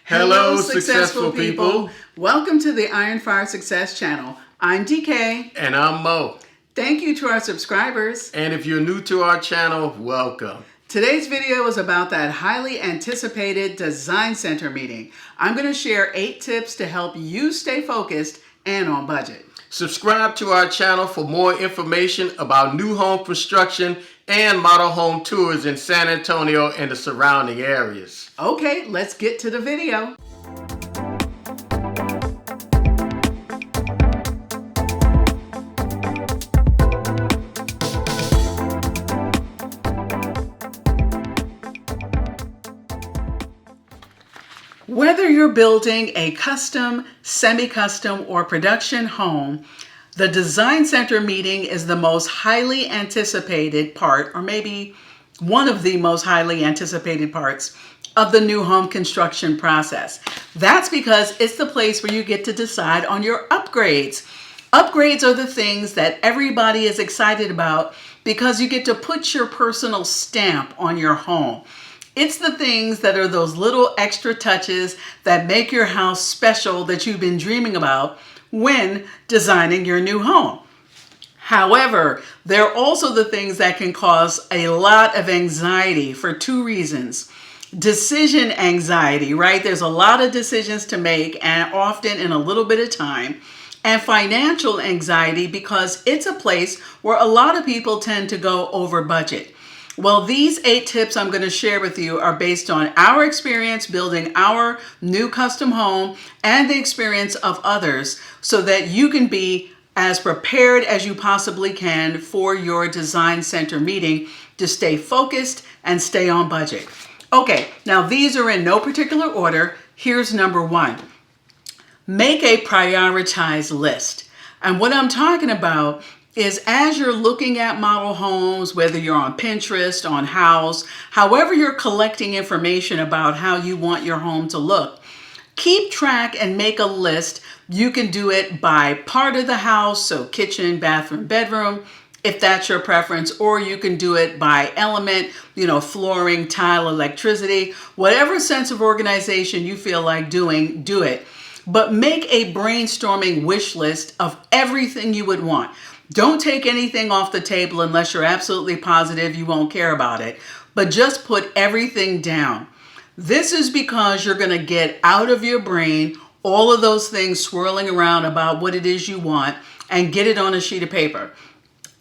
Hello, successful people. Welcome to the Iron Fire Success Channel. I'm DK. And I'm Mo. Thank you to our subscribers. And if you're new to our channel, welcome. Today's video is about that highly anticipated design center meeting. I'm going to share 8 tips to help you stay focused and on budget. Subscribe to our channel for more information about new home construction and model home tours in San Antonio and the surrounding areas. Okay, let's get to the video. Whether you're building a custom, semi-custom, or production home, the design center meeting is the most highly anticipated part, or maybe one of the most highly anticipated parts of the new home construction process. That's because it's the place where you get to decide on your upgrades. Upgrades are the things that everybody is excited about because you get to put your personal stamp on your home. It's the things that are those little extra touches that make your house special that you've been dreaming about when designing your new home. However, they're also the things that can cause a lot of anxiety for 2 reasons. Decision anxiety, right? There's a lot of decisions to make and often in a little bit of time. And financial anxiety because it's a place where a lot of people tend to go over budget. Well, these 8 tips I'm going to share with you are based on our experience building our new custom home and the experience of others so that you can be as prepared as you possibly can for your design center meeting to stay focused and stay on budget. Okay, now these are in no particular order. Here's number 1. Make a prioritized list. And what I'm talking about is as you're looking at model homes, whether you're on Pinterest, on House, however you're collecting information about how you want your home to look, keep track and make a list. You can do it by part of the house, so kitchen, bathroom, bedroom, if that's your preference, or you can do it by element, flooring, tile, electricity, whatever sense of organization you feel like doing, do it. But make a brainstorming wish list of everything you would want. Don't take anything off the table unless you're absolutely positive you won't care about it, but just put everything down. This is because you're going to get out of your brain all of those things swirling around about what it is you want and get it on a sheet of paper.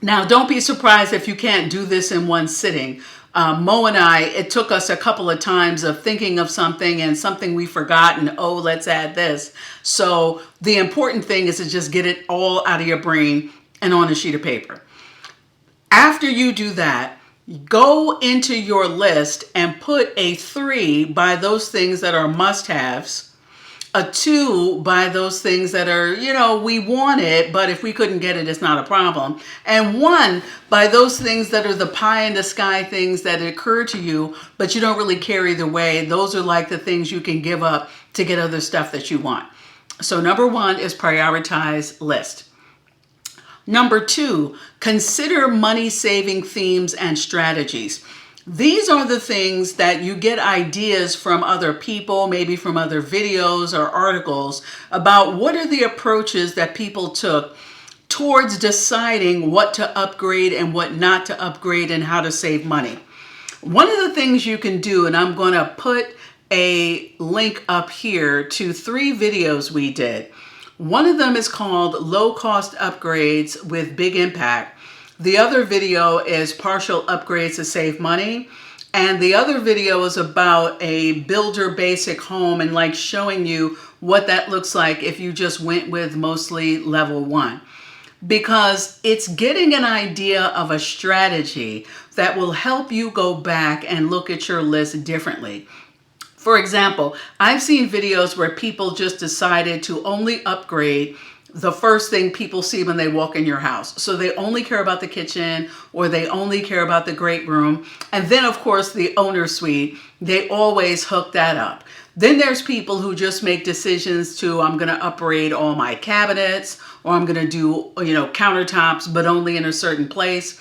Now, don't be surprised if you can't do this in one sitting. Mo and I, it took us a couple of times of thinking of something and something we forgot and, oh, let's add this. So the important thing is to just get it all out of your brain and on a sheet of paper. After you do that, go into your list and put a 3 by those things that are must-haves, a 2 by those things that are, we want it, but if we couldn't get it, it's not a problem, and 1 by those things that are the pie in the sky things that occur to you, but you don't really care either way. Those are like the things you can give up to get other stuff that you want. So number 1 is prioritize list. Number 2, consider money-saving themes and strategies. These are the things that you get ideas from other people, maybe from other videos or articles about what are the approaches that people took towards deciding what to upgrade and what not to upgrade and how to save money. One of the things you can do, and I'm going to put a link up here to 3 videos we did. One of them is called Low Cost Upgrades with Big Impact. The other video is Partial Upgrades to Save Money. And the other video is about a builder basic home and like showing you what that looks like if you just went with mostly level 1. Because it's getting an idea of a strategy that will help you go back and look at your list differently. For example, I've seen videos where people just decided to only upgrade the first thing people see when they walk in your house. So they only care about the kitchen or they only care about the great room. And then, of course, the owner suite, they always hook that up. Then there's people who just make decisions to, I'm going to upgrade all my cabinets or I'm going to do, countertops, but only in a certain place.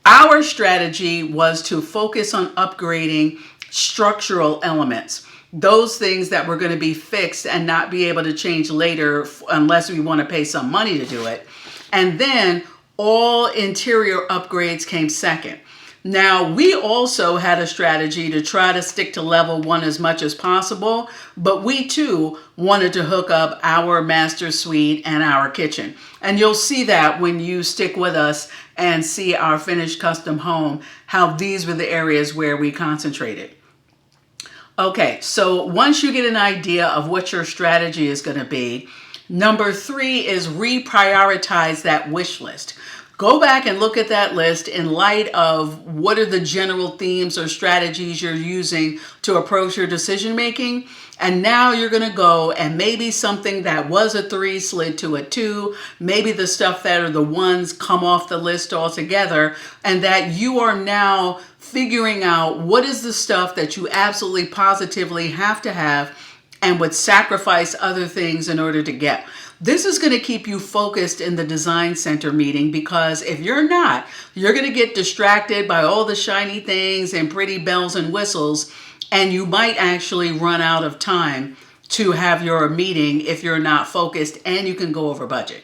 Our strategy was to focus on upgrading structural elements. those things that were going to be fixed and not be able to change later unless we want to pay some money to do it. And then all interior upgrades came second. Now, we also had a strategy to try to stick to level 1 as much as possible, but we too wanted to hook up our master suite and our kitchen. And you'll see that when you stick with us and see our finished custom home, how these were the areas where we concentrated. Okay, so once you get an idea of what your strategy is going to be, number 3 is reprioritize that wish list. Go back and look at that list in light of what are the general themes or strategies you're using to approach your decision making. And now you're going to go and maybe something that was a 3 slid to a 2. Maybe the stuff that are the 1s come off the list altogether, and that you are now figuring out what is the stuff that you absolutely positively have to have and would sacrifice other things in order to get. This is going to keep you focused in the design center meeting, because if you're not, you're going to get distracted by all the shiny things and pretty bells and whistles, and you might actually run out of time to have your meeting if you're not focused, and you can go over budget.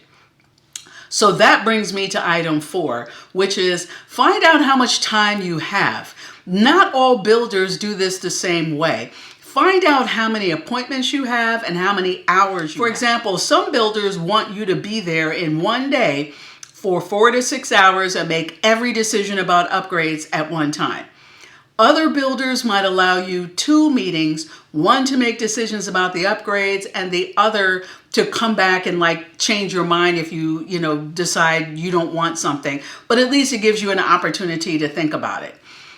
So that brings me to item 4, which is find out how much time you have. Not all builders do this the same way. Find out how many appointments you have and how many hours you have. For example, some builders want you to be there in one day for 4 to 6 hours and make every decision about upgrades at one time. Other builders might allow you 2 meetings, one to make decisions about the upgrades and the other to come back and change your mind if you decide you don't want something, but at least it gives you an opportunity to think about it.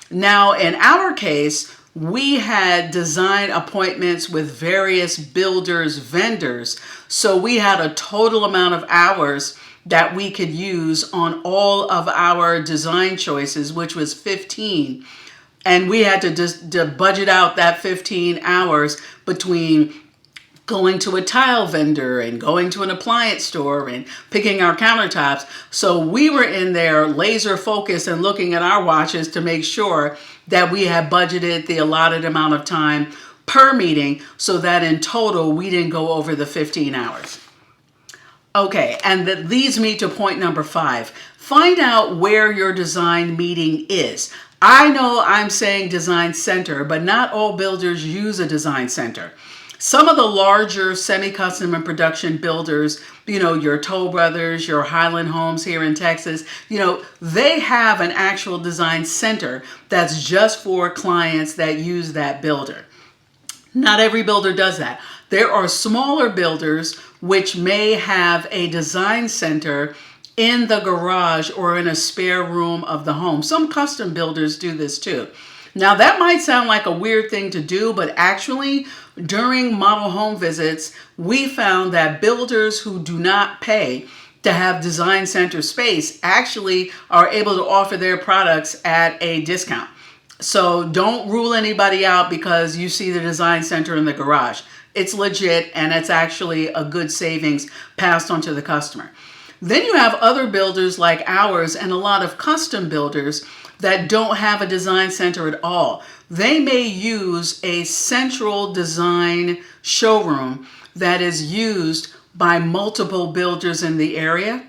Now, in our case, we had design appointments with various builders, vendors. So we had a total amount of hours that we could use on all of our design choices, which was 15. And we had to budget out that 15 hours between going to a tile vendor and going to an appliance store and picking our countertops. So we were in there laser focused and looking at our watches to make sure that we had budgeted the allotted amount of time per meeting so that in total we didn't go over the 15 hours. Okay, and that leads me to point number 5. Find out where your design meeting is. I know I'm saying design center, but not all builders use a design center. Some of the larger semi-custom and production builders, your Toll Brothers, your Highland Homes here in Texas, they have an actual design center that's just for clients that use that builder. Not every builder does that. There are smaller builders which may have a design center in the garage or in a spare room of the home. Some custom builders do this too. Now that might sound like a weird thing to do, but actually during model home visits, we found that builders who do not pay to have design center space actually are able to offer their products at a discount. So don't rule anybody out because you see the design center in the garage. It's legit and it's actually a good savings passed on to the customer. Then you have other builders like ours and a lot of custom builders that don't have a design center at all. They may use a central design showroom that is used by multiple builders in the area.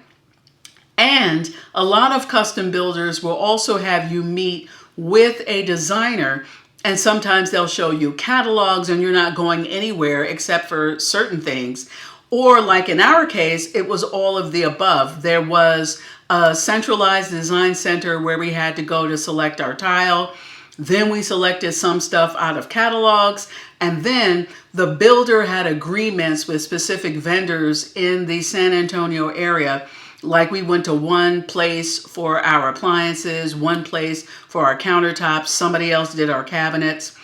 And a lot of custom builders will also have you meet with a designer, and sometimes they'll show you catalogs and you're not going anywhere except for certain things. Or like in our case, it was all of the above. There was a centralized design center where we had to go to select our tile. Then we selected some stuff out of catalogs. And then the builder had agreements with specific vendors in the San Antonio area. Like we went to one place for our appliances, one place for our countertops. Somebody else did our cabinets.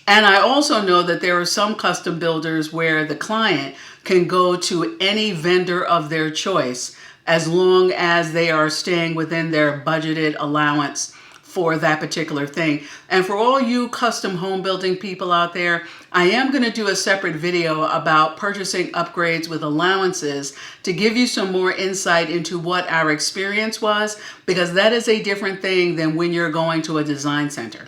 And I also know that there are some custom builders where the client can go to any vendor of their choice as long as they are staying within their budgeted allowance for that particular thing. And for all you custom home building people out there, I am going to do a separate video about purchasing upgrades with allowances to give you some more insight into what our experience was, because that is a different thing than when you're going to a design center.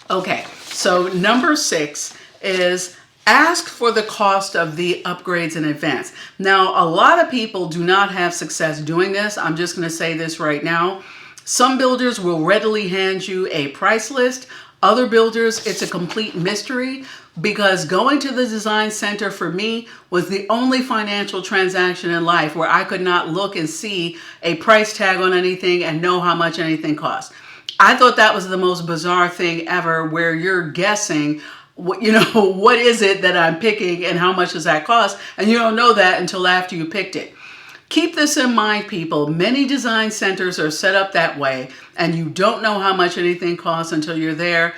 Okay, so number 6, is ask for the cost of the upgrades in advance. Now, a lot of people do not have success doing this. I'm just going to say this right now. Some builders will readily hand you a price list. Other builders, it's a complete mystery, because going to the design center for me was the only financial transaction in life where I could not look and see a price tag on anything and know how much anything cost. I thought that was the most bizarre thing ever, where you're guessing what is it that I'm picking and how much does that cost, and you don't know that until after you picked it. Keep this in mind, people. Many design centers are set up that way, and you don't know how much anything costs until you're there.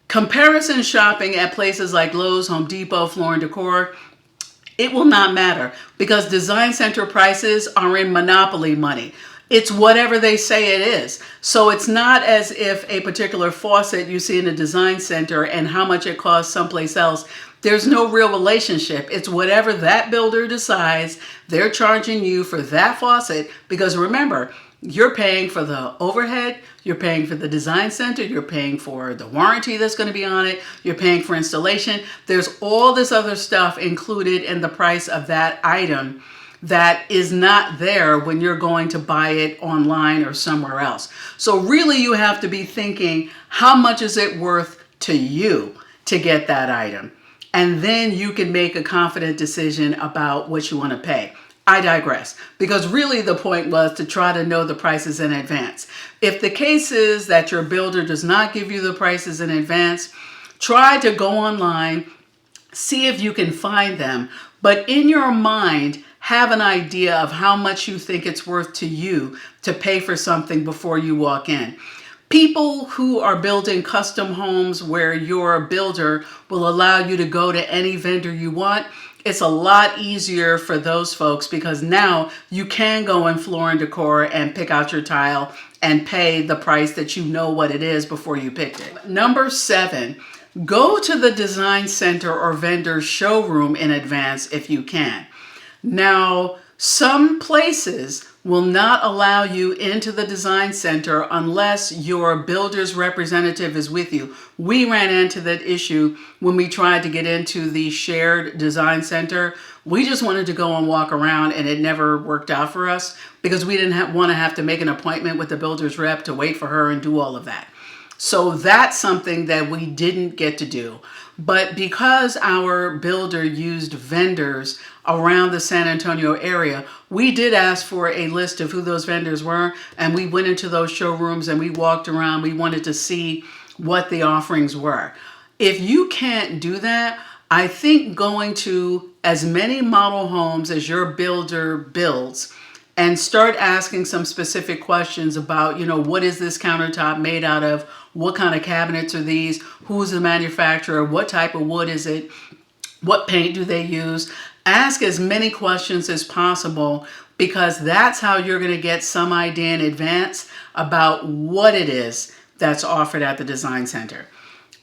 Comparison shopping at places like Lowe's, Home Depot, Floor & Decor, it will not matter, because design center prices are in monopoly money. It's whatever they say it is. So it's not as if a particular faucet you see in a design center and how much it costs someplace else. There's no real relationship. It's whatever that builder decides. They're charging you for that faucet, because remember, you're paying for the overhead, you're paying for the design center, you're paying for the warranty that's going to be on it, you're paying for installation. There's all this other stuff included in the price of that item that is not there when you're going to buy it online or somewhere else. So really, you have to be thinking, how much is it worth to you to get that item? And then you can make a confident decision about what you want to pay. I digress, because really the point was to try to know the prices in advance. If the case is that your builder does not give you the prices in advance, try to go online, see if you can find them, but in your mind, have an idea of how much you think it's worth to you to pay for something before you walk in. People who are building custom homes where your builder will allow you to go to any vendor you want, it's a lot easier for those folks, because now you can go in Floor & Decor and pick out your tile and pay the price that you know what it is before you picked it. Number 7, go to the design center or vendor showroom in advance if you can. Now, some places will not allow you into the design center unless your builder's representative is with you. We ran into that issue when we tried to get into the shared design center. We just wanted to go and walk around, and it never worked out for us, because we didn't want to have to make an appointment with the builder's rep to wait for her and do all of that. So that's something that we didn't get to do. But because our builder used vendors around the San Antonio area, we did ask for a list of who those vendors were, and we went into those showrooms and we walked around. We wanted to see what the offerings were. If you can't do that, I think going to as many model homes as your builder builds and start asking some specific questions about, what is this countertop made out of? What kind of cabinets are these? Who's the manufacturer? What type of wood is it? What paint do they use? Ask as many questions as possible, because that's how you're going to get some idea in advance about what it is that's offered at the design center.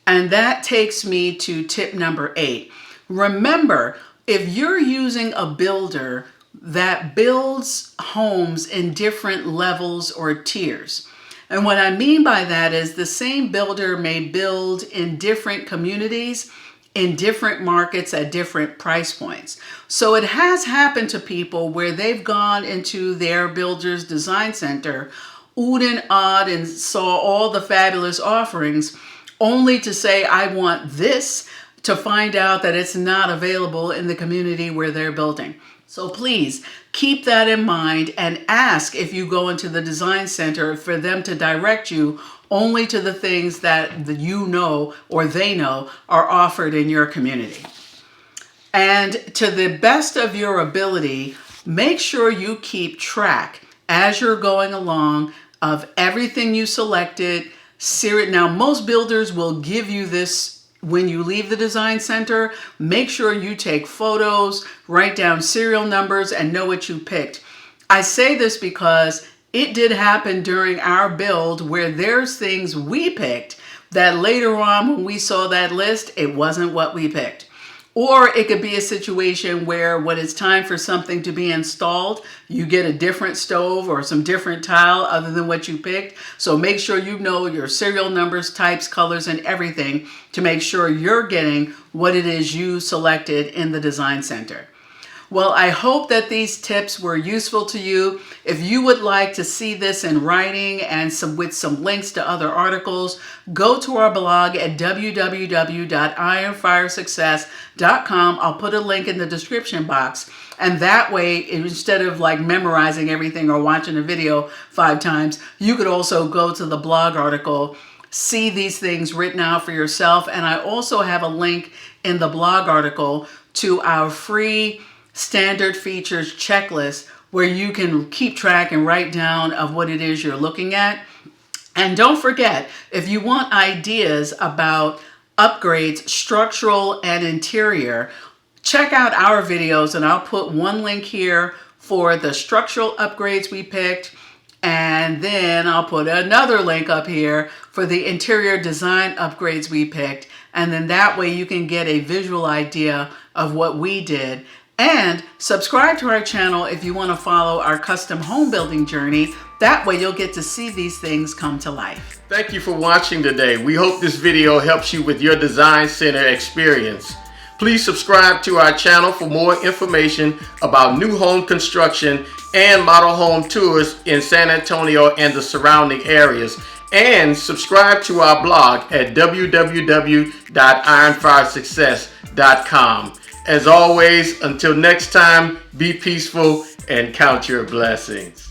And that takes me to tip number 8. Remember, if you're using a builder that builds homes in different levels or tiers, and what I mean by that is the same builder may build in different communities, in different markets at different price points. So it has happened to people where they've gone into their builder's design center, oohed and awed, and saw all the fabulous offerings, only to say, I want this, to find out that it's not available in the community where they're building. So please keep that in mind, and ask if you go into the design center for them to direct you only to the things that you know or they know are offered in your community. And to the best of your ability, make sure you keep track as you're going along of everything you selected. Now, most builders will give you this when you leave the design center. Make sure you take photos, write down serial numbers, and know what you picked. I say this because it did happen during our build where there's things we picked that later on when we saw that list, it wasn't what we picked. Or it could be a situation where when it's time for something to be installed, you get a different stove or some different tile other than what you picked. So make sure you know your serial numbers, types, colors, and everything to make sure you're getting what it is you selected in the design center. Well, I hope that these tips were useful to you. If you would like to see this in writing and with some links to other articles, go to our blog at www.ironfiresuccess.com. I'll put a link in the description box. And that way, instead of like memorizing everything or watching a video 5 times, you could also go to the blog article, see these things written out for yourself. And I also have a link in the blog article to our free standard features checklist where you can keep track and write down of what it is you're looking at. And don't forget, if you want ideas about upgrades, structural and interior, check out our videos, and I'll put one link here for the structural upgrades we picked, and then I'll put another link up here for the interior design upgrades we picked, and then that way you can get a visual idea of what we did. And subscribe to our channel if you want to follow our custom home building journey. That way you'll get to see these things come to life. Thank you for watching today. We hope this video helps you with your design center experience. Please subscribe to our channel for more information about new home construction and model home tours in San Antonio and the surrounding areas. And subscribe to our blog at www.ironfiresuccess.com. As always, until next time, be peaceful and count your blessings.